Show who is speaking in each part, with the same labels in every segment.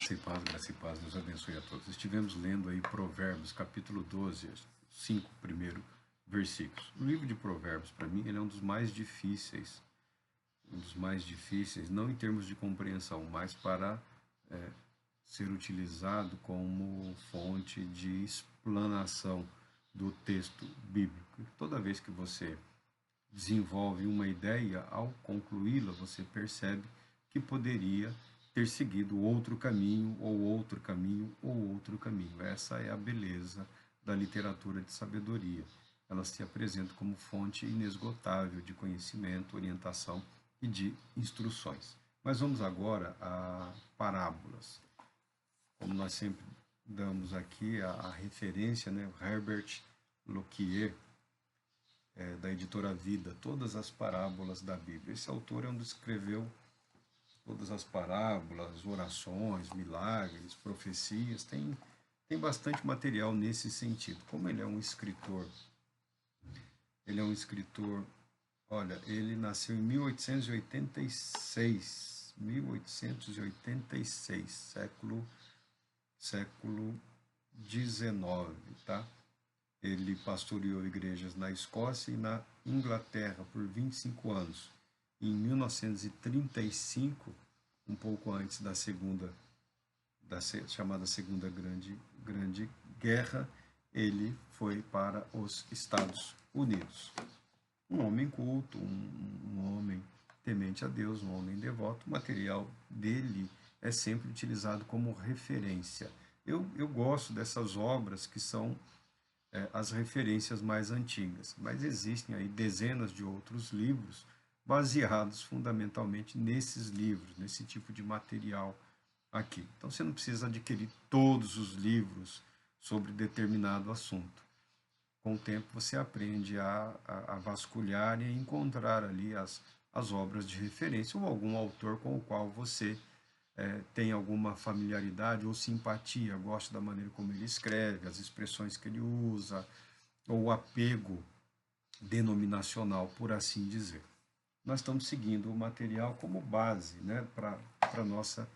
Speaker 1: Graça e paz, Deus abençoe a todos. Estivemos lendo aí Provérbios, capítulo 12, 5 primeiros versículos. O livro de Provérbios, para mim, ele é um dos mais difíceis, não em termos de compreensão, mas para ser utilizado como fonte de explanação do texto bíblico. Toda vez que você desenvolve uma ideia, ao concluí-la, você percebe que poderia ter seguido outro caminho, ou outro caminho, ou outro caminho. Essa é a beleza da literatura de sabedoria. Ela se apresenta como fonte inesgotável de conhecimento, orientação e de instruções. Mas vamos agora a parábolas. Como nós sempre damos aqui a referência, né? Herbert Lockyer, da editora Vida, todas as parábolas da Bíblia. Esse autor é um dos que escreveu todas as parábolas, orações, milagres, profecias. Tem bastante material nesse sentido. Como ele é um escritor, olha, ele nasceu em 1886, século XIX, tá? Ele pastoreou igrejas na Escócia e na Inglaterra por 25 anos. Em 1935, um pouco antes da chamada Segunda Grande Guerra, ele foi para os Estados Unidos. Um homem culto, um homem temente a Deus, um homem devoto. O material dele é sempre utilizado como referência. Eu gosto dessas obras que são as referências mais antigas, mas existem aí dezenas de outros livros baseados fundamentalmente nesses livros, nesse tipo de material aqui. Então você não precisa adquirir todos os livros sobre determinado assunto. Com o tempo você aprende a vasculhar e a encontrar ali as obras de referência ou algum autor com o qual você tem alguma familiaridade ou simpatia, gosta da maneira como ele escreve, as expressões que ele usa, ou o apego denominacional, por assim dizer. Nós estamos seguindo o material como base, né, para a nossa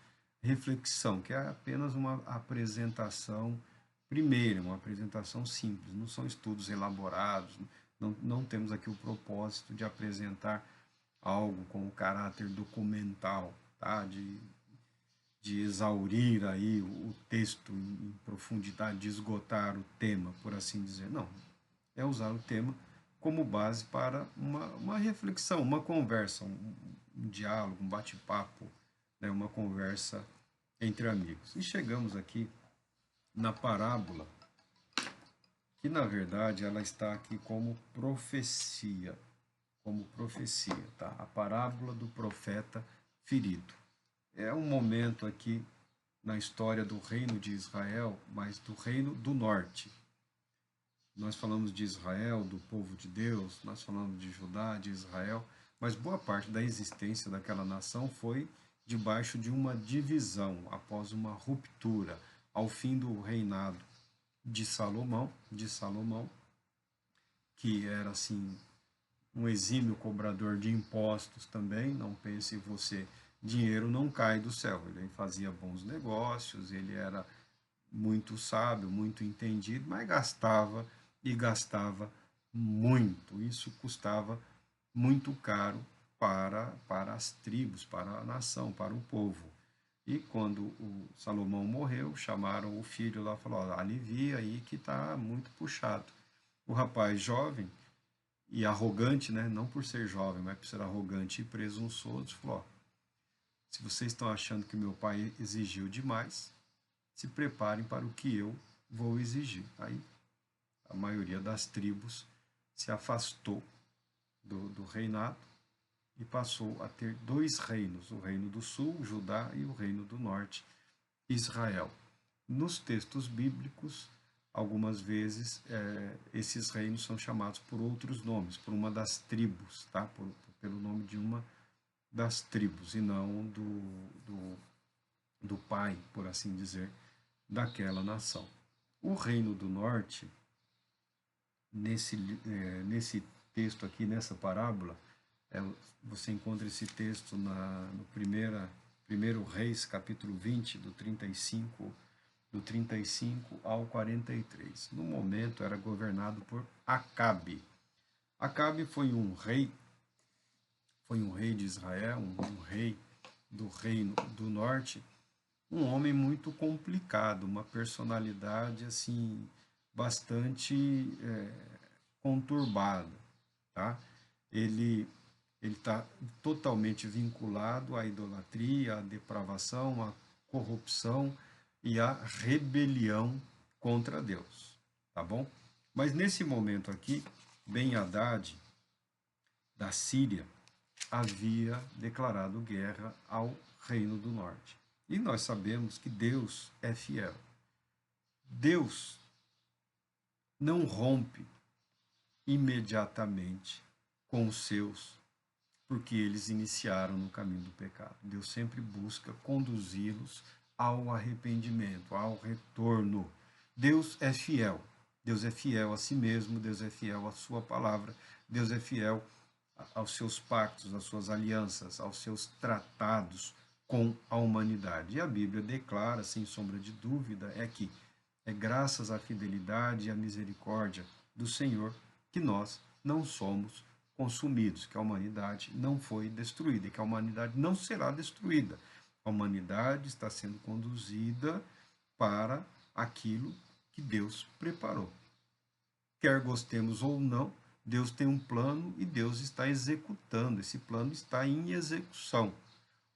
Speaker 1: reflexão, que é apenas uma apresentação primeira, uma apresentação simples, não são estudos elaborados, não temos aqui o propósito de apresentar algo com o caráter documental, tá? de exaurir aí o texto em profundidade, de esgotar o tema, por assim dizer. Não, é usar o tema como base para uma reflexão, uma conversa, um diálogo, um bate-papo, né, uma conversa entre amigos. E chegamos aqui na parábola, que na verdade ela está aqui como profecia, tá? A parábola do profeta ferido. É um momento aqui na história do reino de Israel, mas do reino do norte. Nós falamos de Israel, do povo de Deus, nós falamos de Judá, de Israel, mas boa parte da existência daquela nação foi debaixo de uma divisão, após uma ruptura, ao fim do reinado de Salomão, que era assim um exímio cobrador de impostos também. Não pense você, dinheiro não cai do céu. Ele fazia bons negócios, ele era muito sábio, muito entendido, mas gastava e gastava muito. Isso custava muito caro para as tribos, para a nação, para o povo. E quando o Salomão morreu, chamaram o filho lá e falaram: alivia aí que está muito puxado. O rapaz jovem e arrogante, né? Não por ser jovem, mas por ser arrogante e presunçoso, falou: se vocês estão achando que meu pai exigiu demais, se preparem para o que eu vou exigir. Aí a maioria das tribos se afastou do reinado e passou a ter dois reinos, o reino do sul, Judá, e o reino do norte, Israel. Nos textos bíblicos, algumas vezes esses reinos são chamados por outros nomes, por uma das tribos, tá? Pelo nome de uma das tribos, e não do pai, por assim dizer, daquela nação. O reino do norte, nesse texto aqui, nessa parábola, você encontra esse texto no 1 Reis, capítulo 20, do 35 ao 43. No momento era governado por Acabe. Acabe foi um rei de Israel, um rei do reino do norte, um homem muito complicado, uma personalidade assim bastante conturbada, tá? Ele está totalmente vinculado à idolatria, à depravação, à corrupção e à rebelião contra Deus, tá bom? Mas nesse momento aqui, Ben-Hadad, da Síria, havia declarado guerra ao Reino do Norte. E nós sabemos que Deus é fiel. Deus não rompe imediatamente com os seus, porque eles iniciaram no caminho do pecado. Deus sempre busca conduzi-los ao arrependimento, ao retorno. Deus é fiel. Deus é fiel a si mesmo, Deus é fiel à sua palavra, Deus é fiel aos seus pactos, às suas alianças, aos seus tratados com a humanidade. E a Bíblia declara, sem sombra de dúvida, que é graças à fidelidade e à misericórdia do Senhor que nós não somos consumidos, que a humanidade não foi destruída e que a humanidade não será destruída. A humanidade está sendo conduzida para aquilo que Deus preparou. Quer gostemos ou não, Deus tem um plano e Deus está executando. Esse plano está em execução.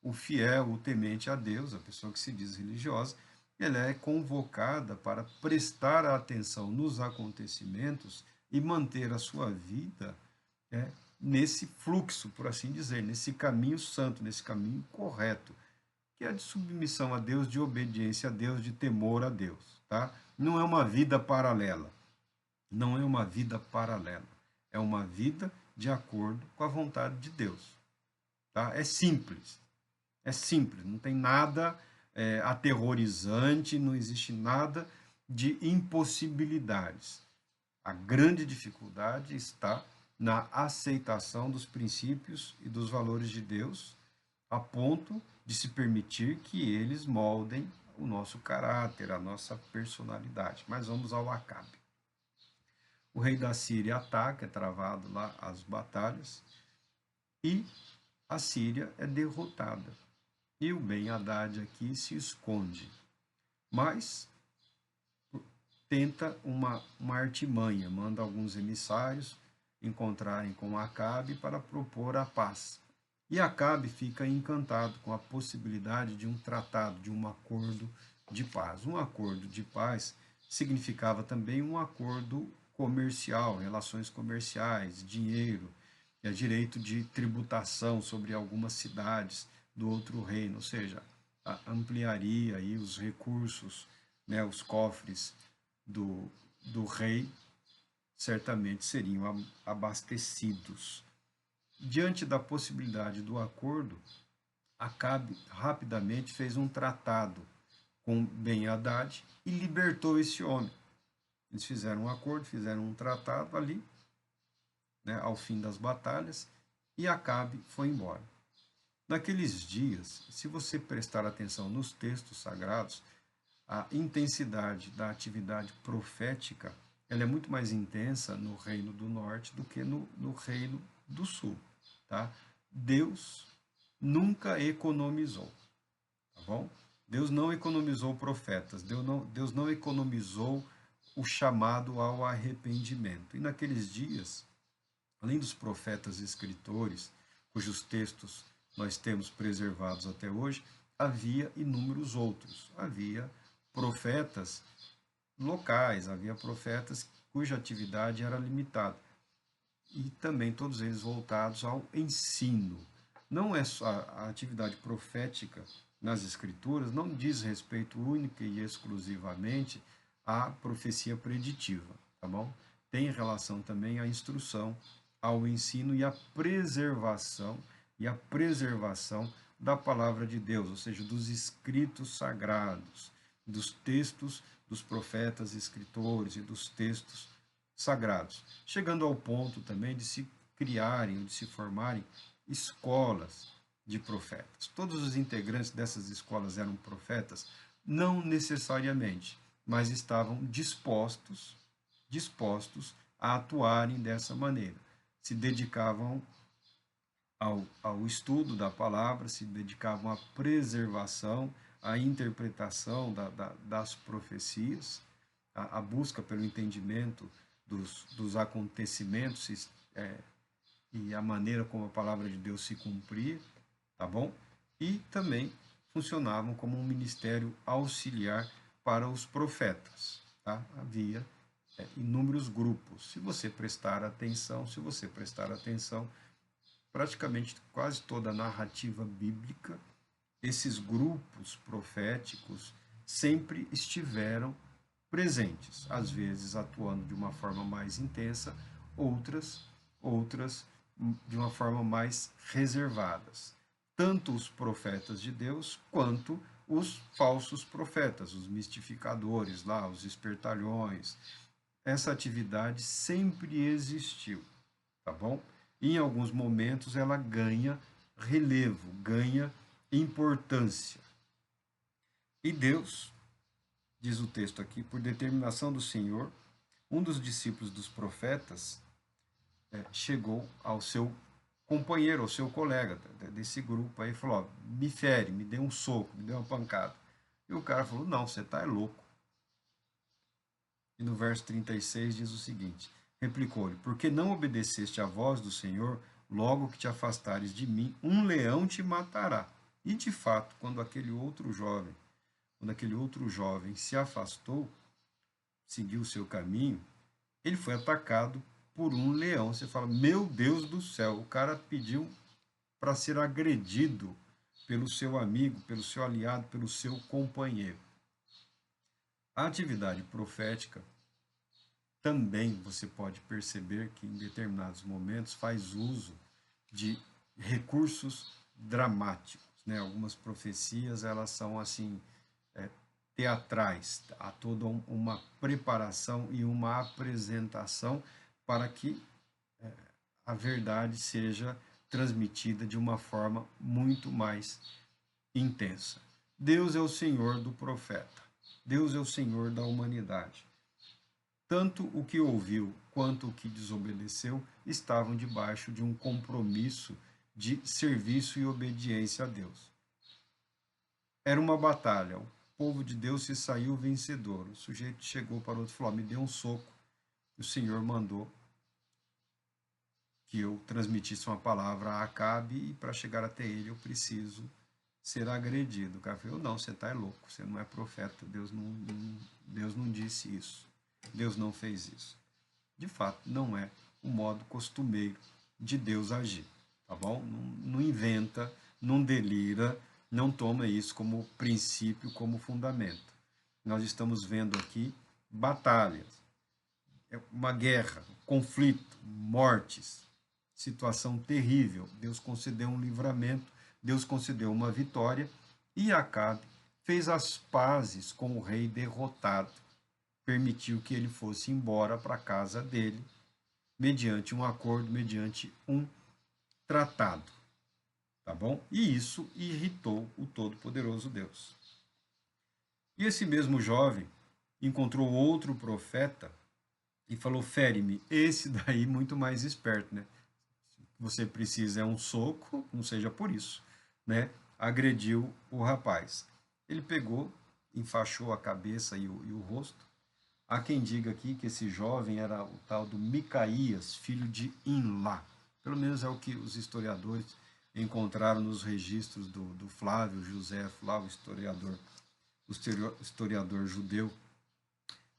Speaker 1: O fiel, o temente a Deus, a pessoa que se diz religiosa, ela é convocada para prestar atenção nos acontecimentos e manter a sua vida nesse fluxo, por assim dizer, nesse caminho santo, nesse caminho correto, que é de submissão a Deus, de obediência a Deus, de temor a Deus, tá? Não é uma vida paralela. Não é uma vida paralela. É uma vida de acordo com a vontade de Deus, tá? É simples. É simples, não tem nada aterrorizante, não existe nada de impossibilidades. A grande dificuldade está na aceitação dos princípios e dos valores de Deus, a ponto de se permitir que eles moldem o nosso caráter, a nossa personalidade. Mas vamos ao Acabe. O rei da Síria ataca, é travado lá as batalhas, e a Síria é derrotada. E o Ben-Hadad aqui se esconde, mas tenta uma artimanha, manda alguns emissários encontrarem com Acabe para propor a paz. E Acabe fica encantado com a possibilidade de um tratado, de um acordo de paz. Um acordo de paz significava também um acordo comercial, relações comerciais, dinheiro, direito de tributação sobre algumas cidades do outro reino, ou seja, ampliaria aí os recursos, né, os cofres do rei certamente seriam abastecidos. Diante da possibilidade do acordo, Acabe rapidamente fez um tratado com Ben-Hadad e libertou esse homem. Eles fizeram um acordo, fizeram um tratado ali, né, ao fim das batalhas, e Acabe foi embora. Naqueles dias, se você prestar atenção nos textos sagrados, a intensidade da atividade profética ela é muito mais intensa no Reino do Norte do que no Reino do Sul. Tá? Deus nunca economizou. Tá bom? Deus não economizou profetas, Deus não economizou o chamado ao arrependimento. E naqueles dias, além dos profetas e escritores, cujos textos nós temos preservados até hoje, havia inúmeros outros. Havia profetas locais, havia profetas cuja atividade era limitada. E também todos eles voltados ao ensino. Não é só a atividade profética nas Escrituras, não diz respeito única e exclusivamente à profecia preditiva, tá bom? Tem relação também à instrução, ao ensino e à preservação da palavra de Deus, ou seja, dos escritos sagrados, dos textos dos profetas e escritores e dos textos sagrados, chegando ao ponto também de se criarem, de se formarem escolas de profetas. Todos os integrantes dessas escolas eram profetas? Não necessariamente, mas estavam dispostos a atuarem dessa maneira. Se dedicavam ao estudo da palavra, se dedicavam à preservação, à interpretação das profecias, à busca pelo entendimento dos acontecimentos e a maneira como a palavra de Deus se cumpria, tá bom? E também funcionavam como um ministério auxiliar para os profetas, tá? Havia inúmeros grupos. Se você prestar atenção, praticamente quase toda a narrativa bíblica, esses grupos proféticos sempre estiveram presentes, às vezes atuando de uma forma mais intensa, outras de uma forma mais reservadas. Tanto os profetas de Deus quanto os falsos profetas, os mistificadores lá, os espertalhões. Essa atividade sempre existiu, tá bom? Em alguns momentos ela ganha relevo, ganha importância. E Deus, diz o texto aqui, por determinação do Senhor, um dos discípulos dos profetas chegou ao seu companheiro, ao seu colega desse grupo aí, e falou, me fere, me dê um soco, me dê uma pancada. E o cara falou, não, você tá louco. E no verso 36 diz o seguinte, replicou-lhe, porque não obedeceste à voz do Senhor, logo que te afastares de mim, um leão te matará. E de fato, quando aquele outro jovem se afastou, seguiu o seu caminho, ele foi atacado por um leão. Você fala, meu Deus do céu, o cara pediu para ser agredido pelo seu amigo, pelo seu aliado, pelo seu companheiro. A atividade profética também você pode perceber que em determinados momentos faz uso de recursos dramáticos, né? Algumas profecias elas são assim teatrais, há toda uma preparação e uma apresentação para que a verdade seja transmitida de uma forma muito mais intensa. Deus é o Senhor do profeta. Deus é o Senhor da humanidade. Tanto o que ouviu quanto o que desobedeceu estavam debaixo de um compromisso de serviço e obediência a Deus. Era uma batalha. O povo de Deus se saiu vencedor. O sujeito chegou para o outro e falou, me deu um soco. O Senhor mandou que eu transmitisse uma palavra a Acabe e para chegar até ele eu preciso ser agredido. O cara falou, não, você está louco, você não é profeta, Deus não disse isso, Deus não fez isso. De fato, não é o modo costumeiro de Deus agir, tá bom? Não inventa, não delira, não toma isso como princípio, como fundamento. Nós estamos vendo aqui batalhas, uma guerra, conflito, mortes, situação terrível. Deus concedeu um livramento, Deus concedeu uma vitória e Acabe fez as pazes com o rei derrotado, permitiu que ele fosse embora para a casa dele, mediante um acordo, mediante um tratado, tá bom? E isso irritou o Todo-Poderoso Deus. E esse mesmo jovem encontrou outro profeta e falou, fere-me. Esse daí muito mais esperto, né? Você precisa é um soco, não seja por isso, né? Agrediu o rapaz. Ele pegou, enfaixou a cabeça e o rosto. Há quem diga aqui que esse jovem era o tal do Micaías, filho de Inlá. Pelo menos é o que os historiadores encontraram nos registros do Flávio Josefo, lá o historiador judeu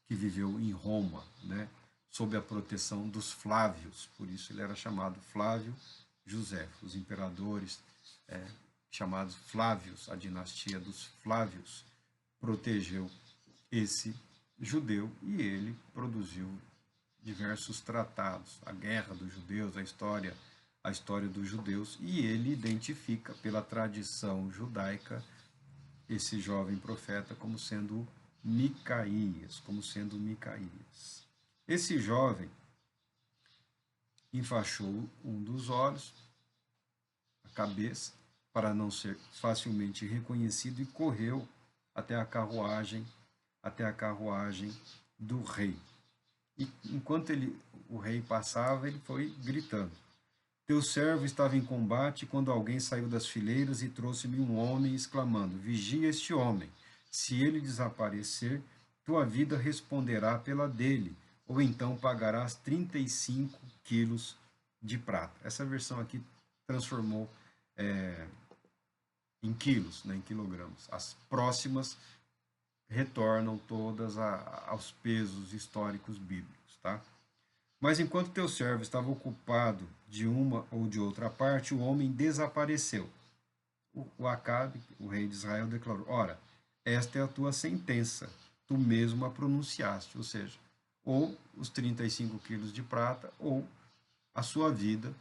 Speaker 1: que viveu em Roma, né? Sob a proteção dos Flávios, por isso ele era chamado Flávio Josefo. Os imperadores chamados Flávios, a dinastia dos Flávios, protegeu esse judeu e ele produziu diversos tratados, a guerra dos judeus, a história dos judeus, e ele identifica pela tradição judaica esse jovem profeta como sendo Micaías, Esse jovem enfaixou um dos olhos, a cabeça, para não ser facilmente reconhecido, e correu até a carruagem do rei. E enquanto o rei passava, ele foi gritando: teu servo estava em combate quando alguém saiu das fileiras e trouxe-me um homem, exclamando: vigia este homem. Se ele desaparecer, tua vida responderá pela dele, ou então pagarás 35 quilos de prata. Essa versão aqui transformou em quilos, né, em quilogramas. As próximas retornam todas aos pesos históricos bíblicos, tá? Mas enquanto teu servo estava ocupado de uma ou de outra parte, o homem desapareceu. O Acabe, o rei de Israel, declarou: ora, esta é a tua sentença, tu mesmo a pronunciaste, ou seja, ou os 35 quilos de prata, ou a sua vida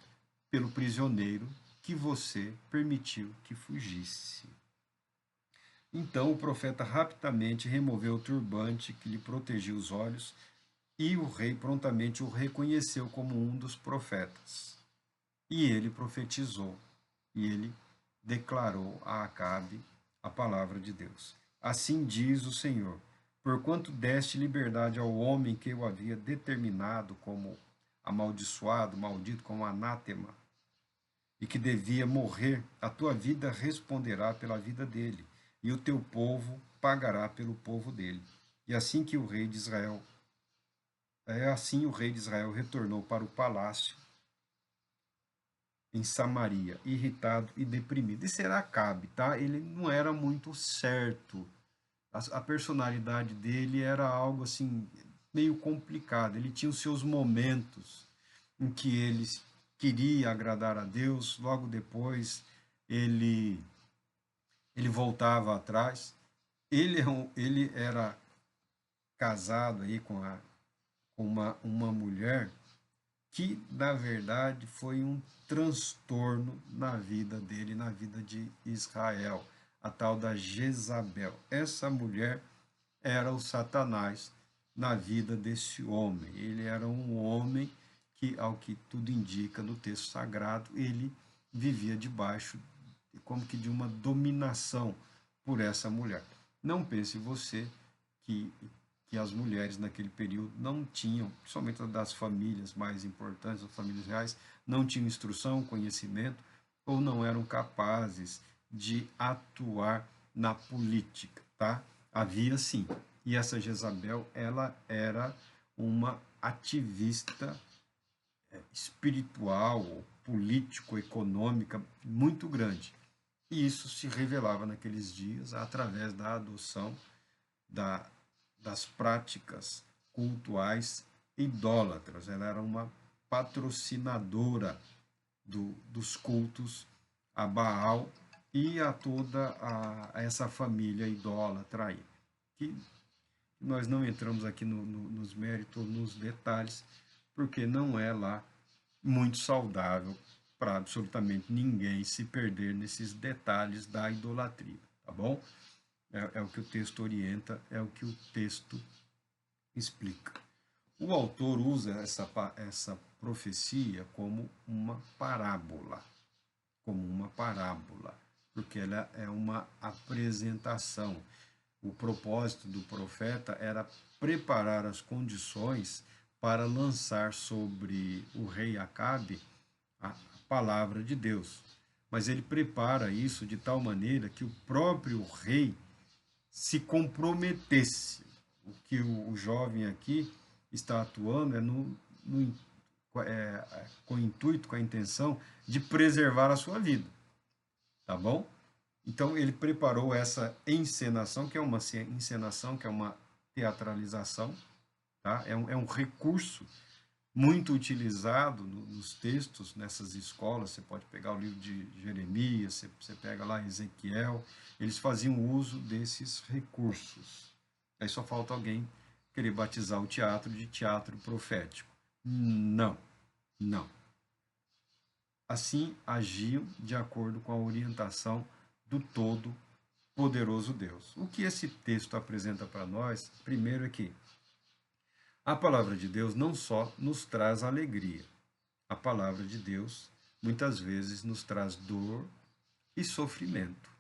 Speaker 1: pelo prisioneiro que você permitiu que fugisse. Então o profeta rapidamente removeu o turbante que lhe protegia os olhos, e o rei prontamente o reconheceu como um dos profetas. E ele profetizou, e ele declarou a Acabe a palavra de Deus. Assim diz o Senhor: porquanto deste liberdade ao homem que eu havia determinado como amaldiçoado, maldito, como anátema, e que devia morrer, a tua vida responderá pela vida dele, e o teu povo pagará pelo povo dele. E assim o rei de Israel retornou para o palácio em Samaria, irritado e deprimido. Esse era Acabe, tá? Ele não era muito certo. A personalidade dele era algo assim meio complicado. Ele tinha os seus momentos em que ele queria agradar a Deus, logo depois ele voltava atrás. Ele era casado aí com uma mulher que, na verdade, foi um transtorno na vida dele, na vida de Israel, a tal da Jezabel. Essa mulher era o Satanás na vida desse homem. Ele era um homem que, ao que tudo indica no texto sagrado, ele vivia debaixo como que de uma dominação por essa mulher. Não pense você que as mulheres naquele período não tinham, principalmente das famílias mais importantes, as famílias reais, não tinham instrução, conhecimento, ou não eram capazes de atuar na política, tá? Havia sim. E essa Jezabel, ela era uma ativista espiritual, político, econômica muito grande. E isso se revelava naqueles dias através da adoção das práticas cultuais idólatras. Ela era uma patrocinadora dos cultos a Baal e a toda essa família idólatra aí. Que nós não entramos aqui nos méritos, nos detalhes, porque não é lá muito saudável para absolutamente ninguém se perder nesses detalhes da idolatria, tá bom? É o que o texto orienta, é o que o texto explica. O autor usa essa profecia como uma parábola, porque ela é uma apresentação. O propósito do profeta era preparar as condições para lançar sobre o rei Acabe a palavra de Deus. Mas ele prepara isso de tal maneira que o próprio rei se comprometesse. O que o jovem aqui está atuando com o intuito, com a intenção de preservar a sua vida. Tá bom? Então ele preparou essa encenação, que é uma encenação, que é uma teatralização, tá? É um recurso muito utilizado nos textos, nessas escolas. Você pode pegar o livro de Jeremias, você pega lá Ezequiel, eles faziam uso desses recursos. Aí só falta alguém querer batizar o teatro de teatro profético. Não, não. Assim agiam de acordo com a orientação do Todo-Poderoso Deus. O que esse texto apresenta para nós, primeiro, é que a palavra de Deus não só nos traz alegria. A palavra de Deus muitas vezes nos traz dor, e sofrimento.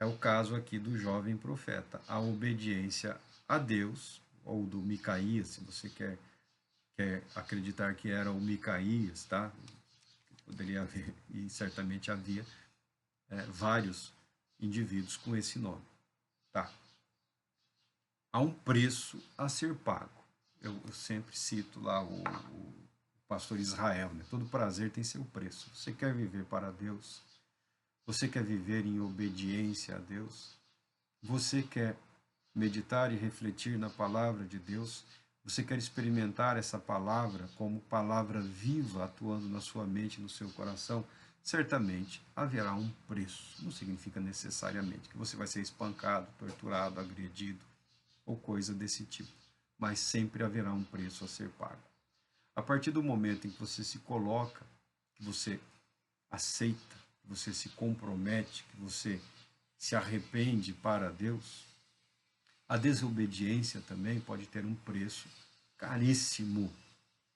Speaker 1: É o caso aqui do jovem profeta, a obediência a Deus, ou do Micaías, se você quer acreditar que era o Micaías, tá? Poderia haver, e certamente havia, vários indivíduos com esse nome, tá? Há um preço a ser pago. Eu sempre cito lá o pastor Israel, né? Todo prazer tem seu preço. Você quer viver para Deus? Você quer viver em obediência a Deus? Você quer meditar e refletir na palavra de Deus? Você quer experimentar essa palavra como palavra viva atuando na sua mente e no seu coração? Certamente haverá um preço. Não significa necessariamente que você vai ser espancado, torturado, agredido ou coisa desse tipo, mas sempre haverá um preço a ser pago. A partir do momento em que você se coloca, que você aceita, que você se compromete, que você se arrepende para Deus, a desobediência também pode ter um preço caríssimo.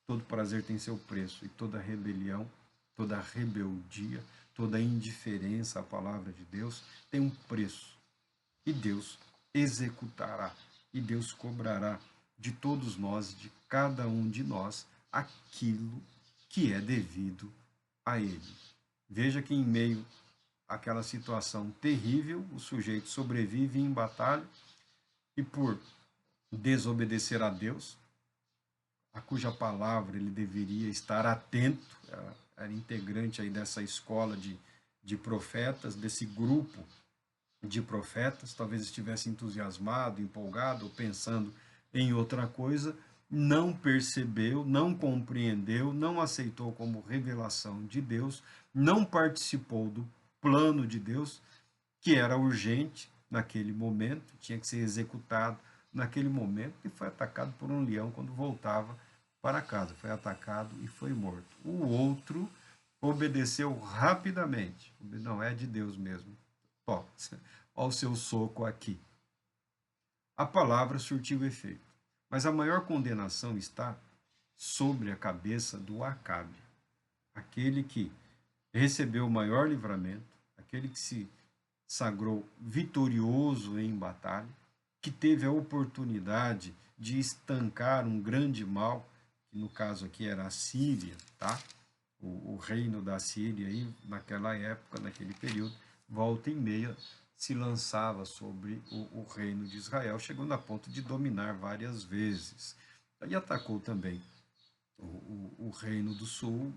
Speaker 1: Todo prazer tem seu preço, e toda rebelião, toda rebeldia, toda indiferença à palavra de Deus tem um preço. E Deus executará, e Deus cobrará de todos nós, de cada um de nós, aquilo que é devido a Ele. Veja que em meio àquela situação terrível, o sujeito sobrevive em batalha, e por desobedecer a Deus, a cuja palavra ele deveria estar atento, era integrante aí dessa escola de profetas, desse grupo de profetas, talvez estivesse entusiasmado, empolgado, ou pensando em outra coisa, não percebeu, não compreendeu, não aceitou como revelação de Deus, não participou do plano de Deus, que era urgente naquele momento, tinha que ser executado naquele momento, e foi atacado por um leão quando voltava para casa. Foi atacado e foi morto. O outro obedeceu rapidamente. Não, é de Deus mesmo. Ó, ó o seu soco aqui. A palavra surtiu efeito. Mas a maior condenação está sobre a cabeça do Acabe, aquele que recebeu o maior livramento, aquele que se sagrou vitorioso em batalha, que teve a oportunidade de estancar um grande mal, que no caso aqui era a Síria, tá? O reino da Síria aí, naquela época, naquele período, volta e meia se lançava sobre o reino de Israel, chegando a ponto de dominar várias vezes. E atacou também o reino do sul,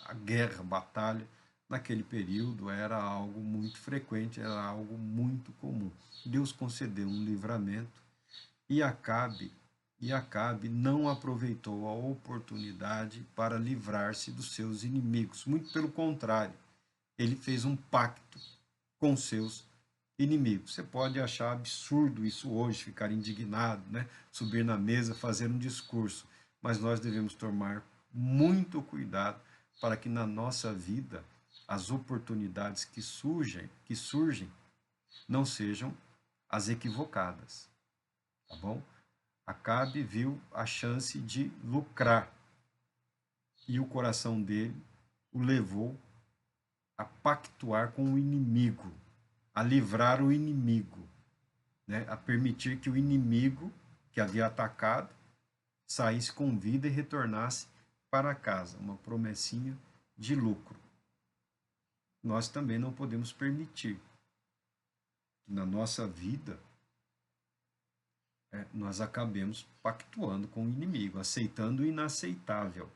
Speaker 1: a guerra, a batalha, naquele período era algo muito frequente, era algo muito comum. Deus concedeu um livramento e Acabe não aproveitou a oportunidade para livrar-se dos seus inimigos. Muito pelo contrário, ele fez um pacto com seus inimigos. Você pode achar absurdo isso hoje, ficar indignado, né? Subir na mesa, fazer um discurso, mas nós devemos tomar muito cuidado para que na nossa vida as oportunidades que surgem não sejam as equivocadas, tá bom? Acabe viu a chance de lucrar e o coração dele o levou a pactuar com o inimigo, a livrar o inimigo, né? A permitir que o inimigo que havia atacado saísse com vida e retornasse para casa, uma promessinha de lucro. Nós também não podemos permitir que na nossa vida nós acabemos pactuando com o inimigo, aceitando o inaceitável,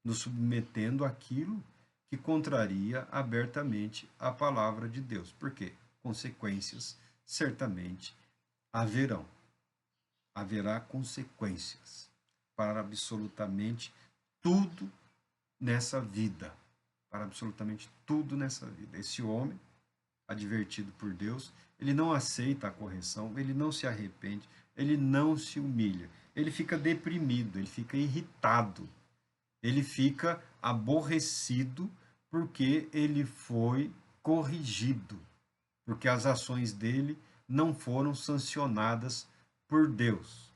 Speaker 1: nos submetendo àquilo que contraria abertamente a palavra de Deus. Por quê? Consequências certamente haverão. Haverá consequências para absolutamente tudo nessa vida. Para absolutamente tudo nessa vida. Esse homem, advertido por Deus, ele não aceita a correção, ele não se arrepende, ele não se humilha, ele fica deprimido, ele fica irritado, ele fica aborrecido porque ele foi corrigido, porque as ações dele não foram sancionadas por Deus.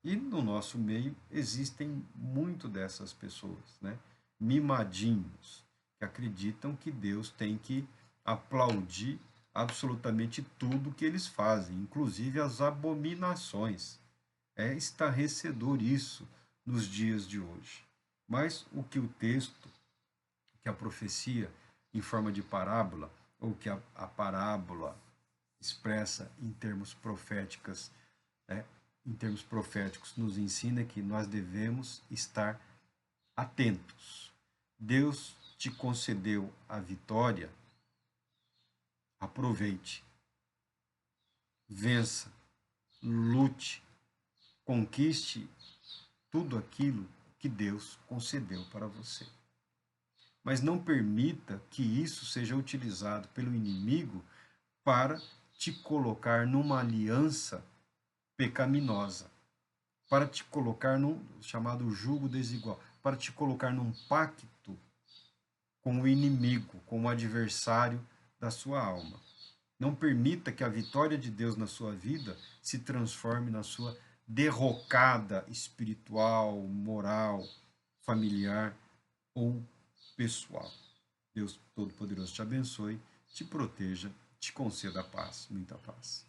Speaker 1: E no nosso meio existem muito dessas pessoas, né? Mimadinhos, que acreditam que Deus tem que aplaudir absolutamente tudo que eles fazem, inclusive as abominações. É estarrecedor isso nos dias de hoje. Mas o que o texto, que a profecia em forma de parábola, ou que a parábola expressa em termos proféticos, né, em termos proféticos, nos ensina que nós devemos estar atentos. Deus te concedeu a vitória, aproveite, vença, lute, conquiste tudo aquilo que Deus concedeu para você. Mas não permita que isso seja utilizado pelo inimigo para te colocar numa aliança pecaminosa, para te colocar num chamado jugo desigual, para te colocar num pacto com o inimigo, com o adversário da sua alma. Não permita que a vitória de Deus na sua vida se transforme na sua derrocada espiritual, moral, familiar ou pessoal. Deus Todo-Poderoso te abençoe, te proteja, te conceda paz, muita paz.